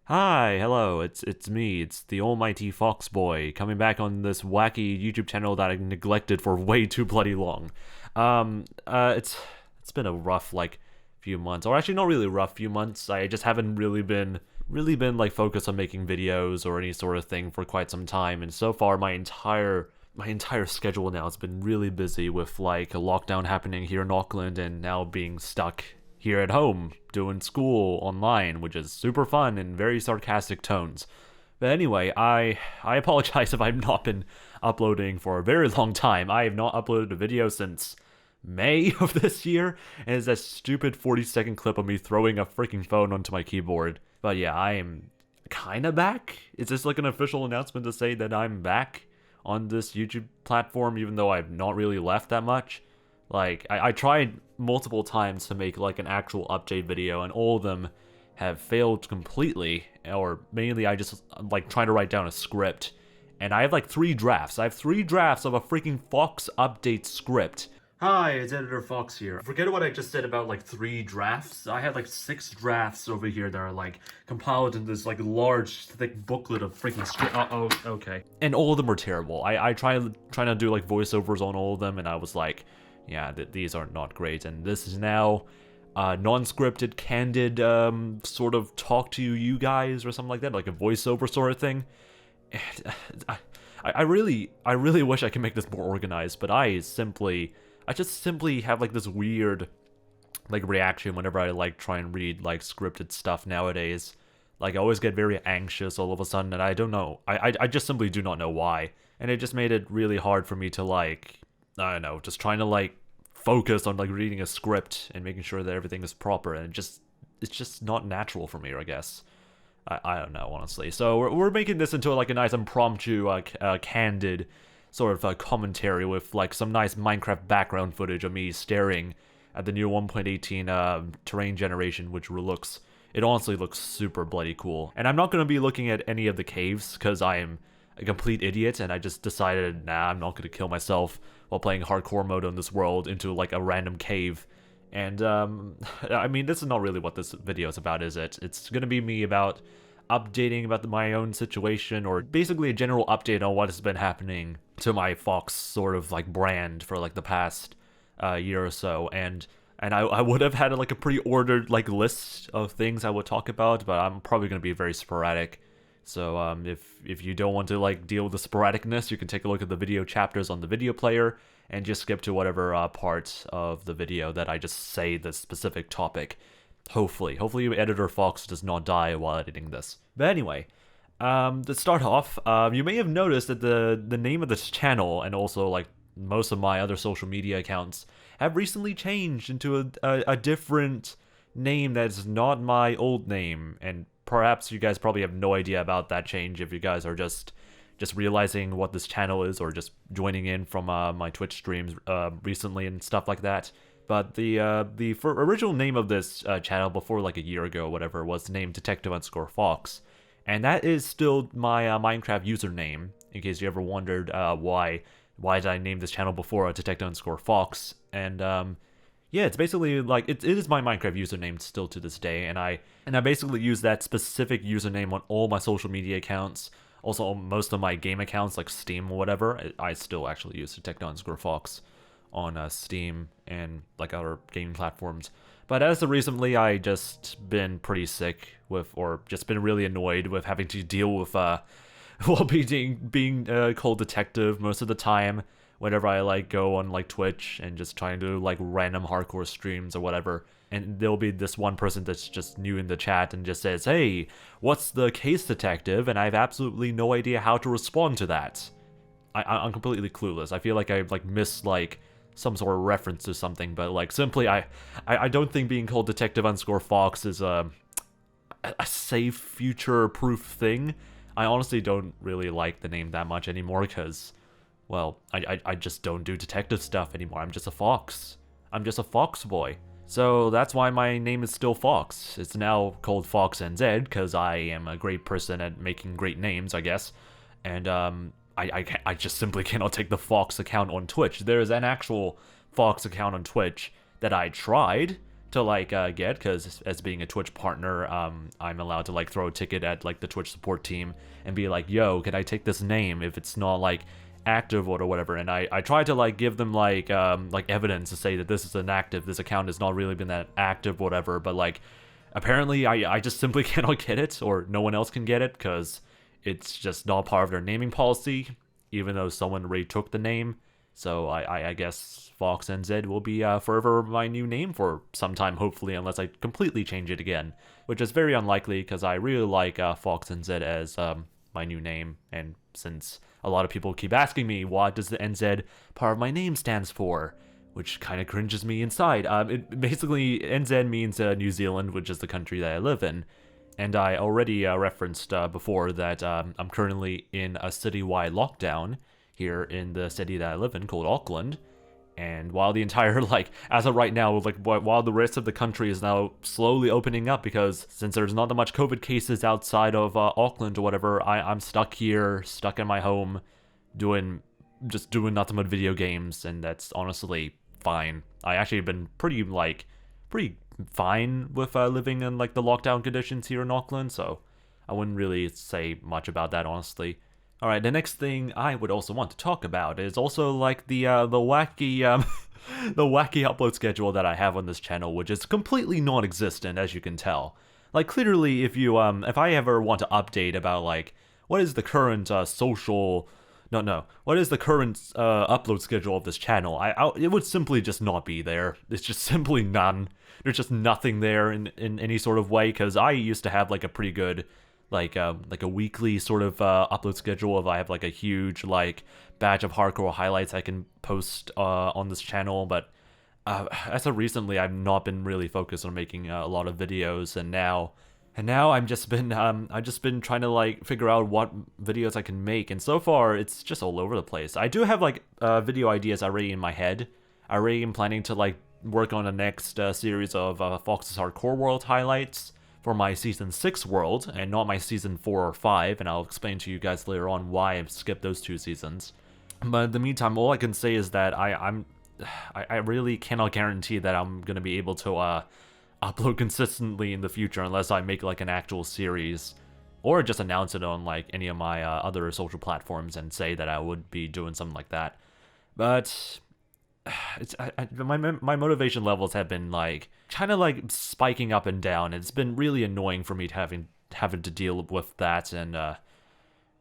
Hi, hello, it's me, it's the almighty Fox Boy, coming back on this wacky YouTube channel that I neglected for way too bloody long. It's been a rough, few months, or actually not really rough few months. I just haven't really been like focused on making videos or any sort of thing for quite some time, and so far my entire schedule now has been really busy with like a lockdown happening here in Auckland and now being stuck here at home doing school online, which is super fun in very sarcastic tones. But anyway, I apologize if I've not been uploading for a very long time. I have not uploaded a video since May of this year, and it's that stupid 40-second clip of me throwing a freaking phone onto my keyboard. But yeah, I am kinda back. Is this like an official announcement to say that I'm back on this YouTube platform, even though I've not really left that much? Like, I tried multiple times to make like an actual update video, and all of them have failed completely, or mainly I just like trying to write down a script. And I have like 3 drafts. I have 3 drafts of a freaking Fox update script. Hi, it's Editor Fox here. Forget what I just said about like 3 drafts. I had like 6 drafts over here that are like compiled in this like large, thick booklet of freaking script. Oh, okay. And all of them were terrible. I trying to do like voiceovers on all of them, and I was like, yeah, these are not great. And this is now non-scripted, candid, sort of talk to you guys or something like that, like a voiceover sort of thing. And, I really wish I could make this more organized, but I just simply have like this weird like reaction whenever I like try and read like scripted stuff nowadays. Like, I always get very anxious all of a sudden, and I don't know. I just simply do not know why. And it just made it really hard for me to like, I don't know, just trying to like focus on like reading a script and making sure that everything is proper, and it's just not natural for me, I guess. I don't know, honestly. So we're making this into like a nice impromptu, candid sort of commentary with like some nice Minecraft background footage of me staring at the new 1.18 terrain generation, which it honestly looks super bloody cool. And I'm not going to be looking at any of the caves because I am a complete idiot, and I just decided, nah, I'm not going to kill myself while playing hardcore mode on this world into like a random cave. And I mean, this is not really what this video is about, is it? It's going to be me about updating about my own situation, or basically a general update on what has been happening to my Fox sort of like brand for like the past year or so. And I would have had like a pretty ordered like list of things I would talk about, but I'm probably going to be very sporadic. So if you don't want to like deal with the sporadicness, you can take a look at the video chapters on the video player and just skip to whatever part of the video that I just say the specific topic. Hopefully Editor Fox does not die while editing this. But anyway, to start off, you may have noticed that the name of this channel, and also like most of my other social media accounts, have recently changed into a different name that's not my old name. And perhaps you guys probably have no idea about that change if you guys are just realizing what this channel is, or just joining in from my Twitch streams recently and stuff like that. But the original name of this channel before like a year ago or whatever was named Detective_Fox, and that is still my Minecraft username. In case you ever wondered why did I name this channel before Detective_Fox, and yeah, it's basically like it is my Minecraft username still to this day, and I basically use that specific username on all my social media accounts. Also, most of my game accounts like Steam or whatever, I still actually use Detective_Fox on Steam and like other gaming platforms. But as of recently, I just been pretty sick with, or just been really annoyed with having to deal with well, being called detective most of the time whenever I like go on like Twitch and just trying to do like random hardcore streams or whatever. And there'll be this one person that's just new in the chat and just says, "Hey, what's the case, detective?" And I have absolutely no idea how to respond to that. I'm completely clueless. I feel like I like missed like some sort of reference to something, but like simply I don't think being called Detective_Fox is a safe future-proof thing. I honestly don't really like the name that much anymore because, well, I just don't do detective stuff anymore. I'm just a fox. I'm just a fox boy. So that's why my name is still Fox. It's now called FoxNZ because I am a great person at making great names, I guess. And I just simply cannot take the Fox account on Twitch. There is an actual Fox account on Twitch that I tried to like get, because as being a Twitch partner, I'm allowed to like throw a ticket at like the Twitch support team and be like, yo, can I take this name if it's not like active or whatever. And I try to like give them like evidence to say that this is inactive, this account has not really been that active, whatever. But like apparently I just simply cannot get it, or no one else can get it, because it's just not part of their naming policy, even though someone already took the name. So I guess FoxNZ will be forever my new name for some time, hopefully, unless I completely change it again, which is very unlikely, because I really like FoxNZ as my new name. And since a lot of people keep asking me what does the NZ part of my name stands for, which kind of cringes me inside. It basically, NZ means New Zealand, which is the country that I live in. And I already referenced before that I'm currently in a citywide lockdown here in the city that I live in, called Auckland. And while the entire, like, as of right now, like, while the rest of the country is now slowly opening up, because since there's not that much COVID cases outside of Auckland or whatever, I'm stuck here, stuck in my home, just doing nothing but video games, and that's honestly fine. I actually have been pretty fine with living in, like, the lockdown conditions here in Auckland, so I wouldn't really say much about that, honestly. Alright, the next thing I would also want to talk about is also like the wacky the wacky upload schedule that I have on this channel, which is completely non-existent, as you can tell. Like, clearly, if if I ever want to update about like what is the current what is the current upload schedule of this channel, it would simply just not be there. It's just simply none. There's just nothing there in any sort of way, because I used to have like a pretty good like a weekly sort of upload schedule. If I have like a huge like batch of hardcore highlights I can post on this channel, but as of recently I've not been really focused on making a lot of videos, and now I've just been trying to like figure out what videos I can make, and so far it's just all over the place. I do have like video ideas already in my head. I already am planning to like work on the next series of Fox's Hardcore World highlights for my Season 6 world, and not my Season 4 or 5, and I'll explain to you guys later on why I've skipped those two seasons. But in the meantime, all I can say is that I really cannot guarantee that I'm going to be able to upload consistently in the future, unless I make like an actual series, or just announce it on like any of my other social platforms and say that I would be doing something like that. But my motivation levels have been like kind of like spiking up and down. It's been really annoying for me to having to deal with that, and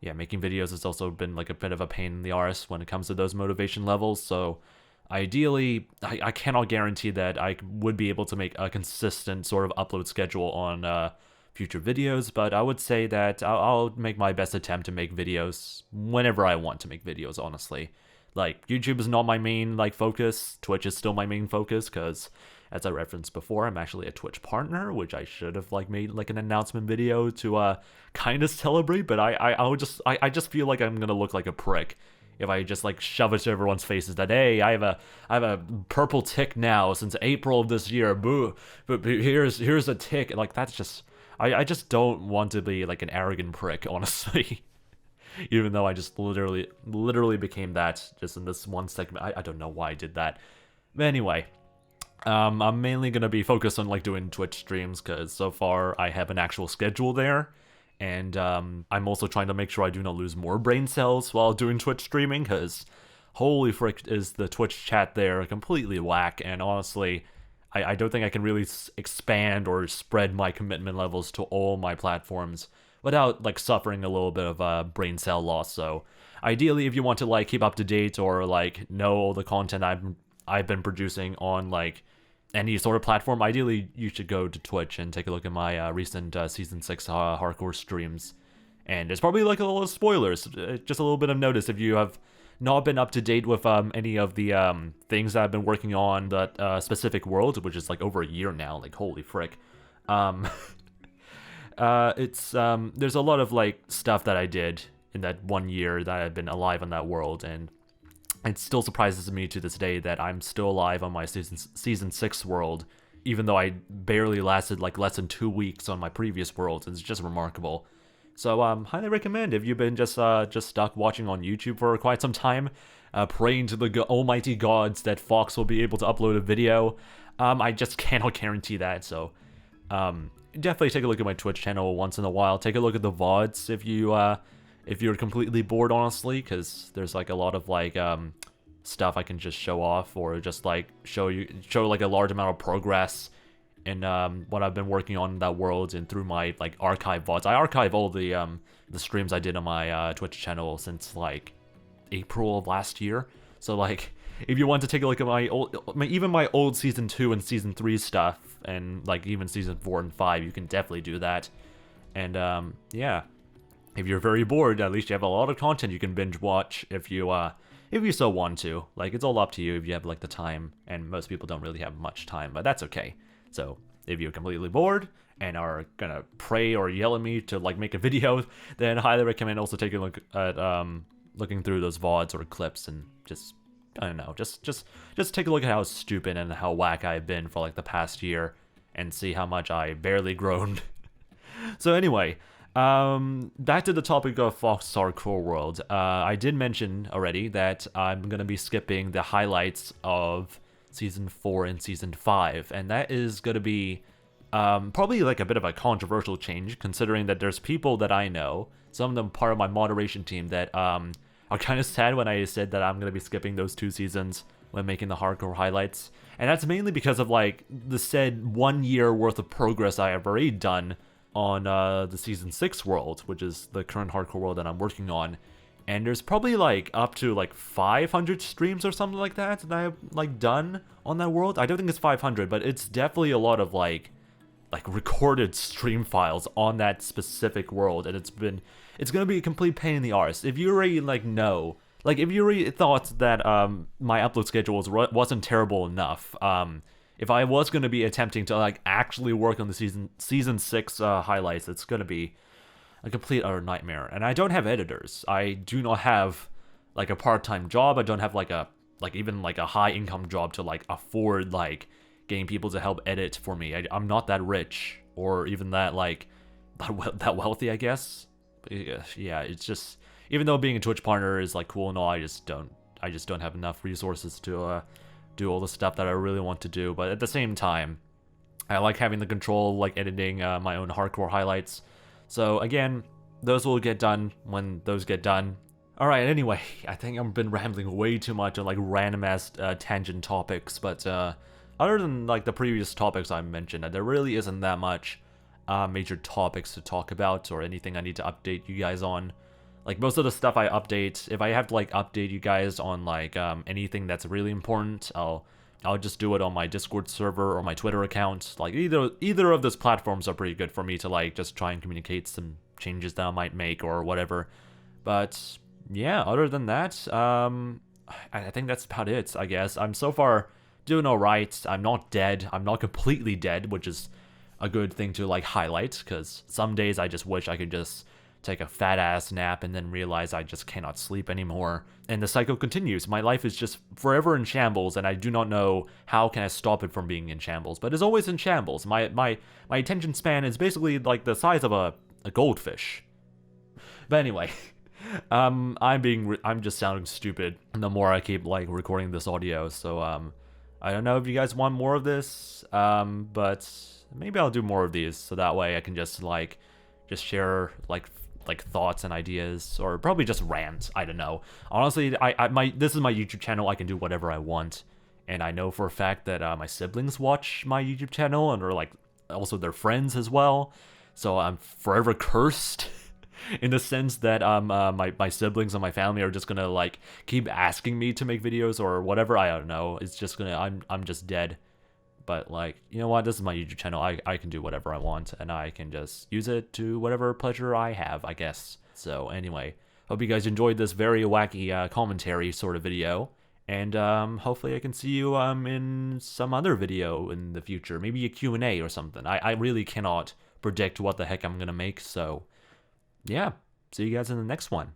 yeah, making videos has also been like a bit of a pain in the arse when it comes to those motivation levels. So ideally, I cannot guarantee that I would be able to make a consistent sort of upload schedule on future videos, but I would say that I'll make my best attempt to make videos whenever I want to make videos, honestly. Like, YouTube is not my main, like, focus. Twitch is still my main focus, because, as I referenced before, I'm actually a Twitch partner, which I should have, like, made, like, an announcement video to, kind of celebrate, but I just feel like I'm gonna look like a prick if I just, like, shove it to everyone's faces that, hey, I have a purple tick now since April of this year, boo, but here's a tick. Like, that's just, I just don't want to be, like, an arrogant prick, honestly. Even though I just literally became that just in this one segment. I don't know why I did that. But anyway, I'm mainly going to be focused on like doing Twitch streams, because so far I have an actual schedule there. And I'm also trying to make sure I do not lose more brain cells while doing Twitch streaming, because holy frick is the Twitch chat there completely whack. And honestly, I don't think I can really expand or spread my commitment levels to all my platforms without like suffering a little bit of brain cell loss. So ideally, if you want to like keep up to date or like know all the content I've been producing on like any sort of platform, ideally you should go to Twitch and take a look at my recent Season 6 hardcore streams. And it's probably like a little spoilers, just a little bit of notice if you have not been up to date with any of the things that I've been working on that specific world, which is like over a year now. Like, holy frick. There's a lot of like stuff that I did in that 1 year that I've been alive on that world, and it still surprises me to this day that I'm still alive on my season 6 world, even though I barely lasted like less than 2 weeks on my previous world. It's just remarkable. So highly recommend if you've been just stuck watching on YouTube for quite some time, praying to the almighty gods that Fox will be able to upload a video. I just cannot guarantee that. So definitely take a look at my Twitch channel once in a while. Take a look at the VODs if you're completely bored, honestly, because there's like a lot of like stuff I can just show off, or just like show like a large amount of progress in what I've been working on in that world, and through my like archive VODs. I archive all the streams I did on my Twitch channel since like April of last year. So like, if you want to take a look at my old, even my old season 2 and season 3 stuff, and like even season 4 and 5, you can definitely do that. And yeah, if you're very bored, at least you have a lot of content you can binge watch if you so want to. Like, it's all up to you if you have like the time, and most people don't really have much time, but that's okay. So if you're completely bored and are gonna pray or yell at me to like make a video, then I highly recommend also taking a look at looking through those VODs or clips, and just, I don't know, just take a look at how stupid and how whack I've been for like the past year, and see how much I barely grown. So anyway, back to the topic of Fox Hardcore World. I did mention already that I'm gonna be skipping the highlights of season 4 and season 5, and that is gonna be probably like a bit of a controversial change, considering that there's people that I know, some of them part of my moderation team, that are kind of sad when I said that I'm gonna be skipping those 2 seasons when making the hardcore highlights. And that's mainly because of like the said 1 year worth of progress I have already done on the season 6 world, which is the current hardcore world that I'm working on. And there's probably like up to like 500 streams or something like that I've like done on that world. I don't think it's 500, but it's definitely a lot of like recorded stream files on that specific world, and it's gonna be a complete pain in the arse. If you already like know, like if you already thought that my upload schedule wasn't terrible enough, if I was gonna be attempting to like actually work on the season 6 highlights, it's gonna be a complete utter nightmare. And I don't have editors. I do not have like a part-time job. I don't have like even like a high income job to like afford like getting people to help edit for me. I'm not that rich, or even that like that wealthy, I guess. But yeah, it's just, even though being a Twitch partner is like cool and all, I just don't have enough resources to do all the stuff that I really want to do. But at the same time, I like having the control, like editing my own hardcore highlights. So again, those will get done when those get done. Alright, anyway, I think I've been rambling way too much on like random ass tangent topics, but other than like the previous topics I mentioned, there really isn't that much major topics to talk about, or anything I need to update you guys on. Like, most of the stuff I update, if I have to like update you guys on like anything that's really important, I'll just do it on my Discord server or my Twitter account. Like, either of those platforms are pretty good for me to like just try and communicate some changes that I might make or whatever. But yeah, other than that, I think that's about it, I guess. I'm so far doing alright. I'm not dead. I'm not completely dead, which is a good thing to like highlight, because some days I just wish I could just take a fat ass nap and then realize I just cannot sleep anymore, and the cycle continues. My life is just forever in shambles, and I do not know how can I stop it from being in shambles, but it's always in shambles. My attention span is basically like the size of a goldfish. But anyway, I'm just sounding stupid the more I keep like recording this audio. So I don't know if you guys want more of this, but maybe I'll do more of these, so that way I can just share like thoughts and ideas, or probably just rant. I don't know. Honestly, this is my YouTube channel. I can do whatever I want, and I know for a fact that my siblings watch my YouTube channel, and are like also their friends as well. So I'm forever cursed in the sense that my siblings and my family are just gonna like keep asking me to make videos or whatever. I don't know. It's just gonna, I'm just dead. But like, you know what, this is my YouTube channel. I can do whatever I want, and I can just use it to whatever pleasure I have, I guess. So anyway, hope you guys enjoyed this very wacky commentary sort of video, and hopefully I can see you in some other video in the future, maybe a Q&A or something. I really cannot predict what the heck I'm gonna make, so yeah, see you guys in the next one.